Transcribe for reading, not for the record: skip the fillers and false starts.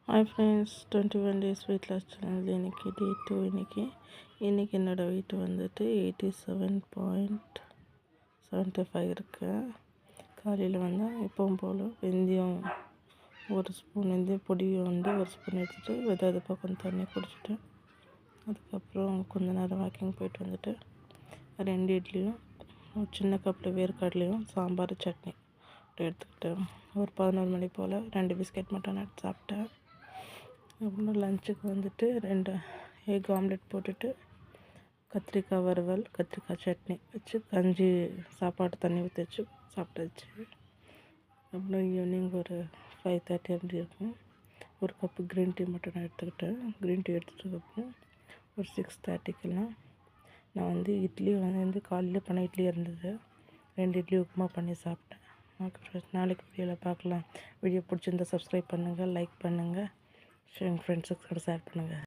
हाय friends 21 days weight loss channel இன்னைக்கு day 2 இன்னைக்கு என்னோட வெயிட் வந்துட்டு 87.75 இருக்கு. காலையில் வந்து எப்பவும் போல் வெந்தயம் ஒரு ஸ்பூன் வெந்தயம் பொடி வந்து ஒரு ஸ்பூன் எடுத்துகிட்டு வெதாத பக்கம் தண்ணி குடிச்சிட்டு அதுக்கப்புறம் கொஞ்ச நேரம் வாக்கிங் போயிட்டு வந்துட்டு 2 இட்லியும் சின்ன கப்பில் வேர்க்கடலையும் சாம்பார் சட்னி எடுத்துக்கிட்டேன். ஒரு 11 மணி போல் 2 பிஸ்கெட் மட்டும் எடுத்து சாப்பிட்டேன். அப்புறம் லஞ்சுக்கு வந்துட்டு 2 எக் ஆம்லெட் போட்டுட்டு கத்திரிக்காய் வறுவல் கத்திரிக்காய் சட்னி வச்சு கஞ்சி சாப்பாடு தண்ணி ஊற்றி வச்சு சாப்பிட்டாச்சு. அப்புறம் ஈவினிங் ஒரு 5:30 அப்படி இருக்கும். ஒரு கப்பு க்ரீன் டீ மட்டும் நான் எடுத்துக்கிட்டேன். க்ரீன் டீ எடுத்துகிட்டதுக்கப்புறம் ஒரு 6:30க்கெல்லாம் நான் வந்து இட்லி வந்து காலையில் பண்ண இட்லி இருந்தது, 2 இட்லி உப்புமா பண்ணி சாப்பிட்டேன். ஓகே ஃப்ரெண்ட்ஸ், நாளைக்கு வீடியோவில் பார்க்கலாம். வீடியோ பிடிச்சிருந்தா சப்ஸ்கிரைப் பண்ணுங்கள், லைக் பண்ணுங்கள், எங்கள் ஃப்ரெண்ட்ஸுக்கு ஷேர் பண்ணுங்கள்.